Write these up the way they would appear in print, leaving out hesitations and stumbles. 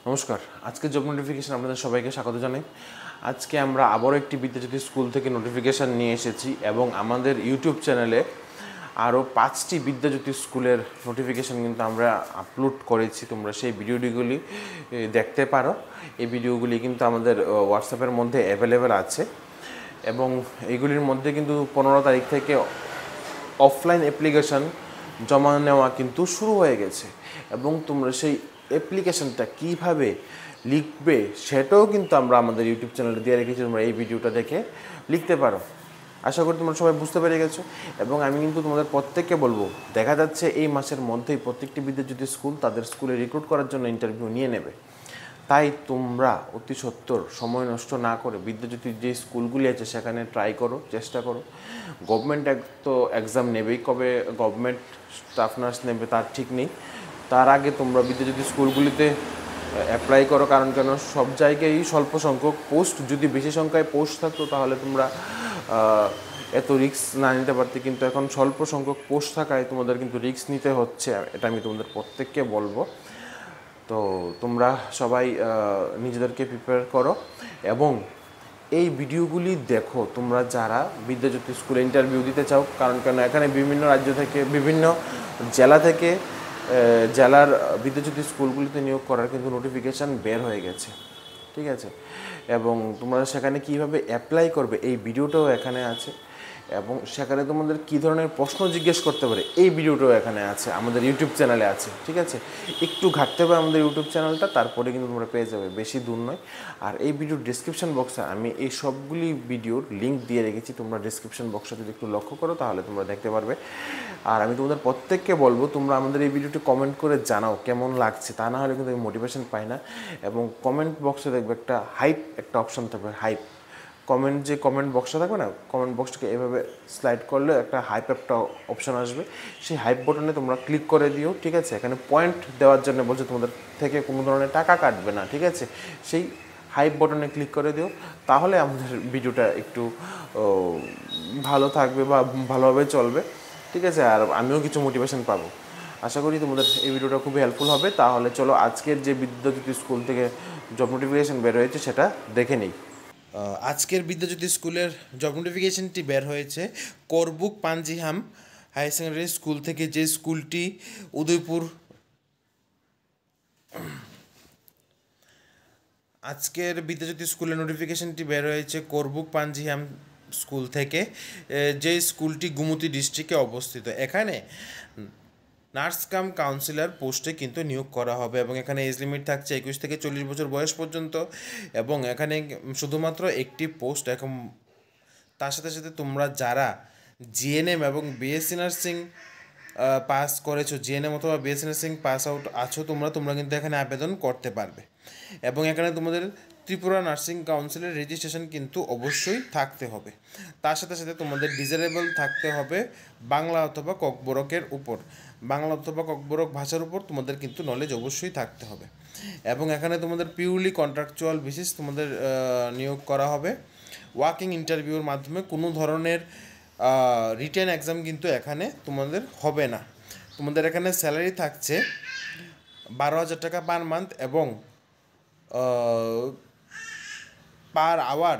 নমস্কার। আজকে job notification আপনাদের সবাইকে স্বাগত জানাই। আজকে আমরা আবারও একটি বিদ্যাজ্যোতি স্কুল থেকে নোটিফিকেশান নিয়ে এসেছি এবং আমাদের ইউটিউব চ্যানেলে আরও 5টি বিদ্যাজ্যোতি স্কুলের নোটিফিকেশান কিন্তু আমরা আপলোড করেছি। তোমরা সেই ভিডিওগুলি দেখতে পারো। এই ভিডিওগুলি কিন্তু আমাদের হোয়াটসঅ্যাপের মধ্যে অ্যাভেলেবেল আছে এবং এইগুলির মধ্যে কিন্তু 15 তারিখ থেকে অফলাইন অ্যাপ্লিকেশান জমা নেওয়া কিন্তু শুরু হয়ে গেছে এবং তোমরা সেই অ্যাপ্লিকেশানটা কীভাবে লিখবে সেটাও কিন্তু আমরা আমাদের ইউটিউব চ্যানেলে দিয়ে রেখেছি। তোমরা এই ভিডিওটা দেখে লিখতে পারো। আশা করি তোমরা সবাই বুঝতে পেরে গেছো এবং আমি কিন্তু তোমাদের প্রত্যেককে বলবো, দেখা যাচ্ছে এই মাসের মধ্যেই প্রত্যেকটি বিদ্যাজ্যোতি স্কুল তাদের স্কুলে রিক্রুট করার জন্য ইন্টারভিউ নিয়ে নেবে। তাই তোমরা অতি সত্বর সময় নষ্ট না করে বিদ্যাজ্যোতির যে স্কুলগুলি আছে সেখানে ট্রাই করো, চেষ্টা করো। গভর্নমেন্ট তো এক্সাম নেবেই, কবে গভর্নমেন্ট স্টাফ নার্স নেবে তার ঠিক নেই। তার আগে তোমরা বিদ্যাজ্যোতি স্কুলগুলিতে অ্যাপ্লাই করো, কারণ কেন সব জায়গায় স্বল্প সংখ্যক পোস্ট, যদি বেশি সংখ্যায় পোস্ট থাকতো তাহলে তোমরা এত রিস্ক না নিতে পারতে, কিন্তু এখন স্বল্প সংখ্যক পোস্ট থাকায় তোমাদের কিন্তু রিস্ক নিতে হচ্ছে। এটা আমি তোমাদের প্রত্যেককে বলবো। তো তোমরা সবাই নিজেদেরকে প্রিপেয়ার করো এবং এই ভিডিওগুলি দেখো তোমরা যারা বিদ্যাজ্যোতি স্কুলে ইন্টারভিউ দিতে চাও, কারণ কেন এখানে বিভিন্ন রাজ্য থেকে, বিভিন্ন জেলা থেকে জেলার বিদ্যাজ্যোতি স্কুলগুলিতে নিয়োগ করার কিন্তু নোটিফিকেশান বের হয়ে গেছে, ঠিক আছে। এবং তোমরা সেখানে কীভাবে অ্যাপ্লাই করবে এই ভিডিওটাও এখানে আছে এবং সেখানে তোমাদের কী ধরনের প্রশ্ন জিজ্ঞেস করতে পারে এই ভিডিওটাও এখানে আছে, আমাদের ইউটিউব চ্যানেলে আছে, ঠিক আছে। একটু ঘাটতে হবে আমাদের ইউটিউব চ্যানেলটা, তারপরে কিন্তু তোমরা পেয়ে যাবে, বেশি দূর নয়। আর এই ভিডিওর ডিসক্রিপশন বক্সে আমি এই সবগুলি ভিডিওর লিঙ্ক দিয়ে রেখেছি, তোমরা ডিসক্রিপশন বক্সটা যদি একটু লক্ষ্য করো তাহলে তোমরা দেখতে পারবে। আর আমি তোমাদের প্রত্যেককে বলবো, তোমরা আমাদের এই ভিডিওটি কমেন্ট করে জানাও কেমন লাগছে, তা না হলে কিন্তু আমি মোটিভেশন পাই না। এবং কমেন্ট বক্সে দেখবে একটা হাইপ একটা অপশান থাকবে, হাইপ কমেন্ট বক্সটা থাকবে না, কমেন্ট বক্সটাকে এভাবে স্লাইড করলে একটা হাইপ একটা অপশান আসবে, সেই হাইপ বটনে তোমরা ক্লিক করে দিও, ঠিক আছে। এখানে পয়েন্ট দেওয়ার জন্য বলছে, তোমাদের থেকে কোনো ধরনের টাকা কাটবে না, ঠিক আছে। সেই হাইপ বটনে ক্লিক করে দিও, তাহলে আমাদের ভিডিওটা একটু ভালো থাকবে বা ভালোভাবে চলবে, ঠিক আছে। আর আমিও কিছু মোটিভেশন পাবো। আশা করি তোমাদের এই ভিডিওটা খুবই হেল্পফুল হবে। তাহলে চলো আজকের যে বিদ্যাজ্যোতি স্কুল থেকে জব নোটিফিকেশান বের হয়েছে সেটা দেখে নিই। আজকের বিদ্যাজ্যোতি স্কুলের জব নোটিফিকেশনটি বের হয়েছে করবুক পাঞ্জিহাম হায়ার সেকেন্ডারি স্কুল থেকে, যে স্কুলটি উদয়পুর। আজকের বিদ্যাজ্যোতি স্কুলের নোটিফিকেশনটি বের হয়েছে করবুক পাঞ্জিহাম স্কুল থেকে, যে স্কুলটি গোমতী ডিস্ট্রিক্টে অবস্থিত। এখানে নার্স কাম কাউন্সিলর পোস্টে কিন্তু নিয়োগ করা হবে এবং এখানে এজ লিমিট থাকছে 21 থেকে 40 বছর বয়স পর্যন্ত এবং এখানে শুধুমাত্র একটি পোস্ট। এখন তার সাথে সাথে তোমরা যারা জিএনএম এবং বিএসসি নার্সিং পাস করেছো, জিএনএম অথবা বিএসসি নার্সিং পাস আউট আছো তোমরা কিন্তু এখানে আবেদন করতে পারবে এবং এখানে তোমাদের ত্রিপুরা নার্সিং কাউন্সিলের রেজিস্ট্রেশন কিন্তু অবশ্যই থাকতে হবে। তার সাথে সাথে তোমাদের ডিজারেবল থাকতে হবে বাংলা অথবা ককবরকের উপর, বাংলা অথবা ককবরক ভাষার উপর তোমাদের কিন্তু নলেজ অবশ্যই থাকতে হবে এবং এখানে তোমাদের পিওরলি কন্ট্রাকচুয়াল বেসিস তোমাদের নিয়োগ করা হবে। ওয়াকিং ইন্টারভিউর মাধ্যমে কোনো ধরনের রিটেন এক্সাম কিন্তু এখানে তোমাদের হবে না। তোমাদের এখানে স্যালারি থাকছে 12,000 টাকা পার মান্থ এবং পার আওয়ার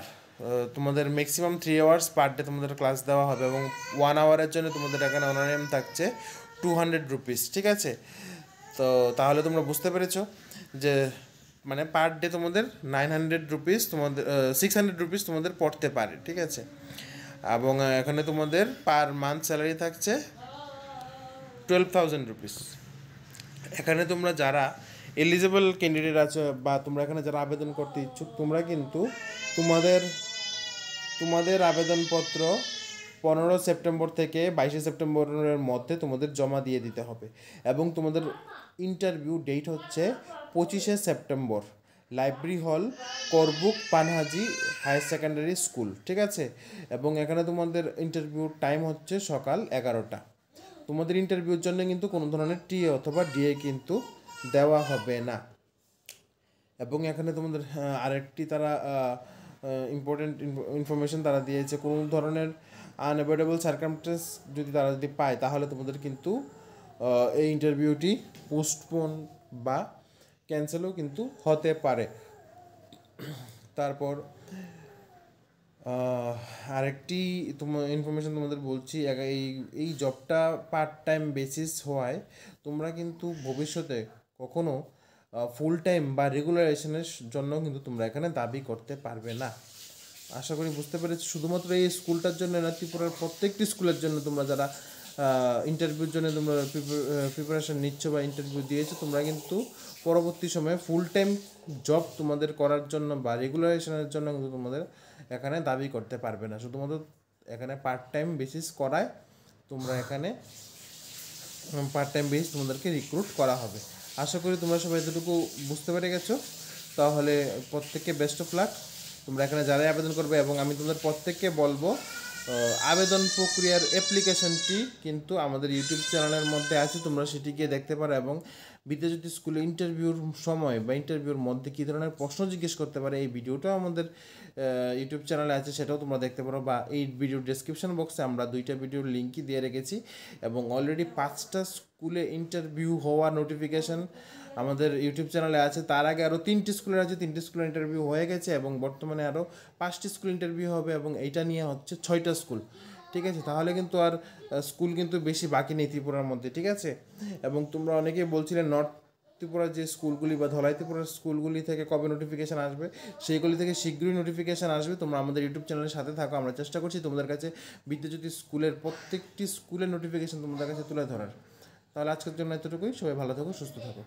তোমাদের ম্যাক্সিমাম 3 আওয়ার্স পার ডে তোমাদের ক্লাস দেওয়া হবে এবং 1 আওয়ারের জন্য তোমাদের এখানে অনারিয়াম থাকছে 200 রুপিস, ঠিক আছে। তো তাহলে তোমরা বুঝতে পেরেছো যে মানে পার ডে তোমাদের 900 রুপিস, তোমাদের 600 রুপিস তোমাদের পড়তে পারে, ঠিক আছে। এবং এখানে তোমাদের পার মান্থ স্যালারি থাকছে 12,000 রুপিস। এখানে তোমরা যারা এলিজিবল ক্যান্ডিডেট আছো বা তোমরা এখানে যারা আবেদন করতে ইচ্ছুক, তোমরা কিন্তু তোমাদের আবেদনপত্র 15 সেপ্টেম্বর থেকে 22 সেপ্টেম্বরের মধ্যে তোমাদের জমা দিয়ে দিতে হবে এবং তোমাদের ইন্টারভিউ ডেট হচ্ছে 25 সেপ্টেম্বর, লাইব্রেরি হল, করবুক পানহাজি হায়ার সেকেন্ডারি স্কুল, ঠিক আছে। এবং এখানে তোমাদের ইন্টারভিউ টাইম হচ্ছে সকাল 11টা। তোমাদের ইন্টারভিউর জন্য কিন্তু কোনো ধরনের টিএ অথবা ডিএ কিন্তু দেওয়া হবে না এবং এখানে তোমাদের আরেকটি তারা ইম্পর্টেন্ট ইনফরমেশন তারা দিয়েছে, কোনো ধরনের আনঅ্যাভয়েডেবল সার্কামস্টেন্স যদি পায় তাহলে তোমাদের কিন্তু এই ইন্টারভিউটি পোস্টপোন বা ক্যান্সেলও কিন্তু হতে পারে। তারপর আরেকটি ইনফরমেশন তোমাদের বলছি, এই জবটা পার্ট টাইম বেসিস হওয়ায় তোমরা কিন্তু ভবিষ্যতে কখনো ফুল টাইম বা রেগুলারাইজেশনের জন্য কিন্তু তোমরা এখানে দাবি করতে পারবে না। আশা করি বুঝতে পেরেছি। শুধুমাত্র এই স্কুলটার জন্য না, ত্রিপুরার প্রত্যেকটি স্কুলের জন্য তোমরা যারা ইন্টারভিউর জন্য তোমরা প্রিপারেশন নিচ্ছ বা ইন্টারভিউ দিয়েছো, তোমরা কিন্তু পরবর্তী সময়ে ফুল টাইম জব তোমাদের করার জন্য বা রেগুলারাইজেশনের জন্য কিন্তু তোমাদের এখানে দাবি করতে পারবে না। শুধুমাত্র এখানে পার্ট টাইম বেসিস করায় তোমরা এখানে পার্ট টাইম বেস তোমাদেরকে রিক্রুট করা হবে। আশা করি তোমরা সবাই এতটুকু বুঝতে পেরে গেছো। তাহলে প্রত্যেককে বেস্ট অফ লাক। তোমরা এখানে যারাই আবেদন করবে, এবং আমি তোমাদের প্রত্যেককে বলবো আবেদন প্রক্রিয়ার অ্যাপ্লিকেশনটি কিন্তু আমাদের ইউটিউব চ্যানেলের মধ্যে আছে, তোমরা সেটিকে দেখতে পারো। এবং বিদ্যাজ্যোতি স্কুলে ইন্টারভিউর সময় বা ইন্টারভিউর মধ্যে কী ধরনের প্রশ্ন জিজ্ঞেস করতে পারে এই ভিডিওটাও আমাদের ইউটিউব চ্যানেলে আছে, সেটাও তোমরা দেখতে পারো। বা এই ভিডিওর ডেসক্রিপশন বক্সে আমরা 2টা ভিডিওর লিঙ্কই দিয়ে রেখেছি, এবং অলরেডি 5টা স্কুলে ইন্টারভিউ হওয়া নোটিফিকেশান আমাদের ইউটিউব চ্যানেলে আছে। তার আগে আরও 3টি স্কুলের আছে, 3টি স্কুলের ইন্টারভিউ হয়ে গেছে, এবং বর্তমানে আরও 5টি স্কুল ইন্টারভিউ হবে, এবং এইটা নিয়ে হচ্ছে 6টা স্কুল। ঠিক আছে, তাহলে কিন্তু আর স্কুল কিন্তু বেশি বাকি নেই ত্রিপুরার মধ্যে। ঠিক আছে, এবং তোমরা অনেকেই বলছিলে নর্থ ত্রিপুরার যে স্কুলগুলি বা ধলাই ত্রিপুরার স্কুলগুলি থেকে কবে নোটিফিকেশান আসবে, সেইগুলি থেকে শীঘ্রই নোটিফিকেশান আসবে। তোমরা আমাদের ইউটিউব চ্যানেলের সাথে থাকো। আমরা চেষ্টা করছি তোমাদের কাছে বিদ্যাজ্যোতি স্কুলের প্রত্যেকটি স্কুলের নোটিফিকেশান তোমাদের কাছে তুলে ধরার। তাহলে আজকের জন্য এতটুকুই। সবাই ভালো থাকো, সুস্থ থাকো।